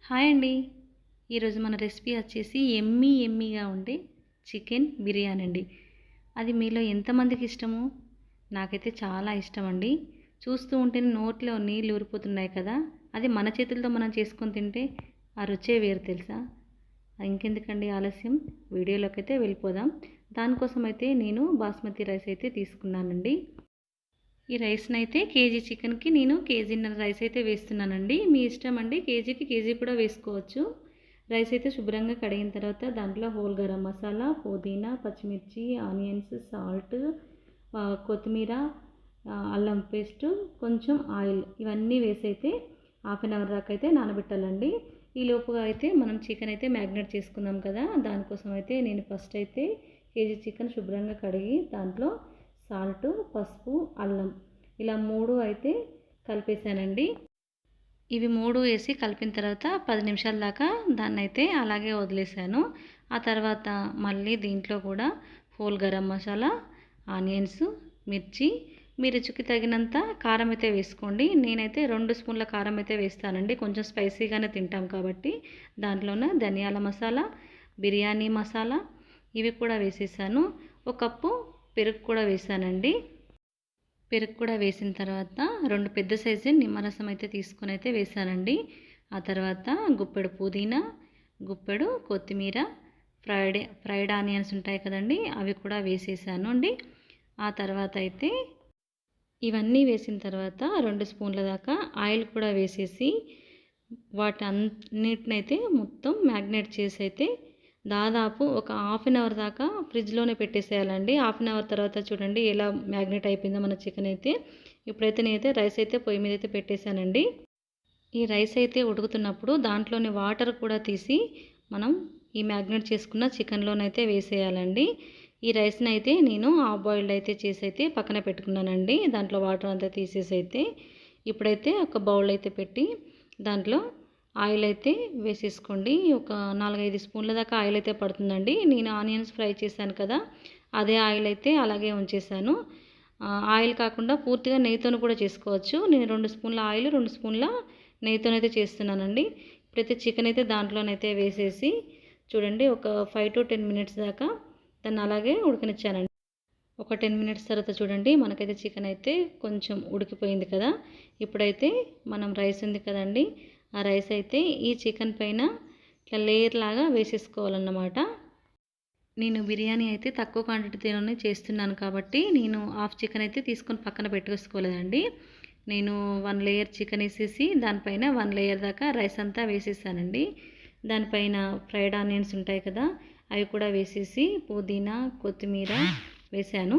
Hi అండి. ఈరోజు మన రెసిపీ వచ్చేసి ఎమ్మీగా ఉండే చికెన్ బిర్యానీ అండి. అది మీలో ఎంతమందికి ఇష్టమో నాకైతే చాలా ఇష్టం అండి. చూస్తూ ఉంటేనే నోట్లో నీళ్ళు ఊరిపోతున్నాయి కదా. అది మన చేతులతో మనం చేసుకొని తింటే ఆ రుచే వేరు తెలుసా. ఇంకెందుకండి ఆలస్యం, వీడియోలోకి అయితే వెళ్ళిపోదాం. దానికోసం అయితే నేను బాస్మతి రైస్ అయితే తీసుకున్నానండి. ఈ రైస్ని అయితే కేజీ చికెన్కి నేను కేజీన్నర రైస్ అయితే వేస్తున్నానండి. మీ ఇష్టం అండి, కేజీకి కేజీ కూడా వేసుకోవచ్చు. రైస్ అయితే శుభ్రంగా కడిగిన తర్వాత దాంట్లో హోల్ గరం మసాలా, పుదీనా, పచ్చిమిర్చి, ఆనియన్స్, సాల్ట్, కొత్తిమీర, అల్లం పేస్టు, కొంచెం ఆయిల్ ఇవన్నీ వేసి అయితే హాఫ్ అన్ అవర్ దాకా అయితే నానబెట్టాలండి. ఈ లోపుగా అయితే మనం చికెన్ అయితే మ్యాగ్నేట్ చేసుకుందాం కదా. దానికోసం అయితే నేను ఫస్ట్ అయితే కేజీ చికెన్ శుభ్రంగా కడిగి దాంట్లో సాల్ట్, పసుపు, అల్లం ఇలా 3 అయితే కలిపేసానండి. ఇవి 3 వేసి కలిపిన తర్వాత 10 నిమిషాల దాకా దాన్ని అయితే అలాగే వదిలేసాను. ఆ తర్వాత మళ్ళీ దీంట్లో కూడా హోల్ గరం మసాలా, ఆనియన్స్, మిర్చి, మీ రుచికి తగినంత కారం అయితే వేసుకోండి. నేనైతే 2 స్పూన్ల కారం అయితే వేస్తానండి, కొంచెం స్పైసీగానే తింటాం కాబట్టి. దాంట్లోనే ధనియాల మసాలా, బిర్యానీ మసాలా ఇవి కూడా వేసేసాను. ఒక కప్పు పెరుగు కూడా వేసానండి. పెరుగు కూడా వేసిన తర్వాత 2 పెద్ద సైజు నిమ్మరసం అయితే తీసుకొని అయితే వేసానండి. ఆ తర్వాత గుప్పెడు పుదీనా, గుప్పెడు కొత్తిమీర, ఫ్రైడ్ ఆనియన్స్ ఉంటాయి కదండి, అవి కూడా వేసేసాను అండి. ఆ తర్వాత అయితే ఇవన్నీ వేసిన తర్వాత 2 స్పూన్ల దాకా ఆయిల్ కూడా వేసేసి వాటన్నిటినైతే మొత్తం మ్యాగ్నేట్ చేసి అయితే దాదాపు ఒక హాఫ్ అన్ అవర్ దాకా ఫ్రిడ్జ్లోనే పెట్టేసేయాలండి. హాఫ్ అన్ అవర్ తర్వాత చూడండి ఎలా మ్యాగ్నేట్ అయిపోయిందో మన చికెన్ అయితే. ఇప్పుడైతే నేనైతే రైస్ అయితే పొయ్యి మీద అయితే పెట్టేశానండి. ఈ రైస్ అయితే ఉడుకుతున్నప్పుడు దాంట్లోని వాటర్ కూడా తీసి మనం ఈ మ్యాగ్నేట్ చేసుకున్న చికెన్లోనైతే వేసేయాలండి. ఈ రైస్ని అయితే నేను హాఫ్ బాయిల్డ్ అయితే చేసి అయితే పక్కన పెట్టుకున్నానండి. దాంట్లో వాటర్ అంతా తీసేసి అయితే ఇప్పుడైతే ఒక బౌల్ అయితే పెట్టి దాంట్లో ఆయిల్ అయితే వేసేసుకోండి. ఒక 4-5 స్పూన్ల దాకా ఆయిల్ అయితే పడుతుందండి. నేను ఆనియన్స్ ఫ్రై చేశాను కదా, అదే ఆయిల్ అయితే అలాగే ఉంచేసాను. ఆయిల్ కాకుండా పూర్తిగా నెయ్యితోను కూడా చేసుకోవచ్చు. నేను 2 స్పూన్ల ఆయిల్, 2 స్పూన్ల నెయ్యితోనైతే చేస్తున్నానండి. ఇప్పుడైతే చికెన్ అయితే దాంట్లోనైతే వేసేసి చూడండి ఒక 5 to 10 మినిట్స్ దాకా దాన్ని అలాగే ఉడకనిచ్చానండి. ఒక 10 మినిట్స్ తర్వాత చూడండి మనకైతే చికెన్ అయితే కొంచెం ఉడికిపోయింది కదా. ఇప్పుడైతే మనం రైస్ ఉంది కదండి, ఆ రైస్ అయితే ఈ చికెన్ పైన ఇట్లా లేయర్ లాగా వేసేసుకోవాలన్నమాట. నేను బిర్యానీ అయితే తక్కువ క్వాంటిటీతోనే చేస్తున్నాను కాబట్టి నేను హాఫ్ చికెన్ అయితే తీసుకొని పక్కన పెట్టేసుకోలేదండి. నేను 1 లేయర్ చికెన్ వేసేసి దానిపైన 1 లేయర్ దాకా రైస్ అంతా వేసేసానండి. దానిపైన ఫ్రైడ్ ఆనియన్స్ ఉంటాయి కదా, అవి కూడా వేసేసి పుదీనా, కొత్తిమీర వేసాను.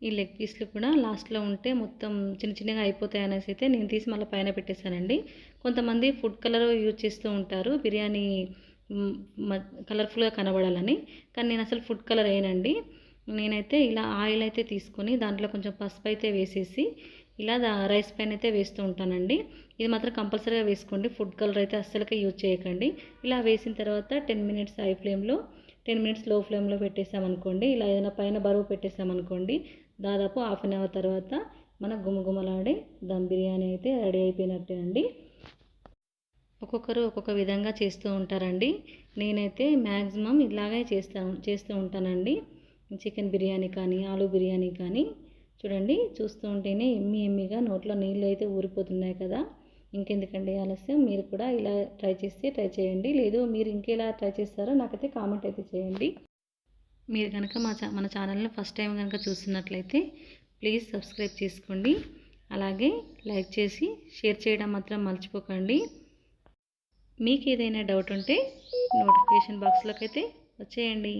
ఈ లెగ్ పీస్లు కూడా లాస్ట్లో ఉంటే మొత్తం చిన్నగా అయిపోతాయి అనేసి అయితే నేను తీసి మళ్ళీ పైన పెట్టేశానండి. కొంతమంది ఫుడ్ కలర్ యూజ్ చేస్తూ ఉంటారు బిర్యానీ కలర్ఫుల్గా కనబడాలని, కానీ నేను అసలు ఫుడ్ కలర్ వేయనండి. నేనైతే ఇలా ఆయిల్ అయితే తీసుకొని దాంట్లో కొంచెం పసుపు అయితే వేసేసి ఇలా రైస్ పైన అయితే వేస్తూ ఉంటానండి. ఇది మాత్రం కంపల్సరీగా వేసుకోండి, ఫుడ్ కలర్ అయితే అస్సలకే యూజ్ చేయకండి. ఇలా వేసిన తర్వాత 10 మినిట్స్ హై ఫ్లేమ్లో, 10 మినిట్స్ లో ఫ్లేమ్లో పెట్టేసామనుకోండి, ఇలా ఏదైనా పైన బరువు పెట్టేసామనుకోండి, దాదాపు హాఫ్ అన్ అవర్ తర్వాత మన గుమగుమలాడే దమ్ బిర్యానీ అయితే రెడీ అయిపోయినట్టేనండి. ఒక్కొక్కరు ఒక్కొక్క విధంగా చేస్తూ ఉంటారండి. నేనైతే మ్యాక్సిమం ఇలాగే చేస్తూ ఉంటానండి. చికెన్ బిర్యానీ కానీ, ఆలు బిర్యానీ కానీ చూడండి చూస్తూ ఉంటేనే ఎమ్మీగా నోట్లో నీళ్ళు అయితే ఊరిపోతున్నాయి కదా. ఇంకెందుకండి ఆలస్యం, మీరు కూడా ఇలా ట్రై చేయండి. లేదు మీరు ఇంకెలా ట్రై చేస్తారో నాకైతే కామెంట్ అయితే చేయండి. మీరు కనుక మన ఛానల్ని ఫస్ట్ టైం కనుక చూస్తున్నట్లయితే ప్లీజ్ సబ్స్క్రైబ్ చేసుకోండి. అలాగే లైక్ చేసి షేర్ చేయడం మాత్రం మర్చిపోకండి. మీకు ఏదైనా డౌట్ ఉంటే నోటిఫికేషన్ బాక్స్లోకి అయితే వచ్చేయండి.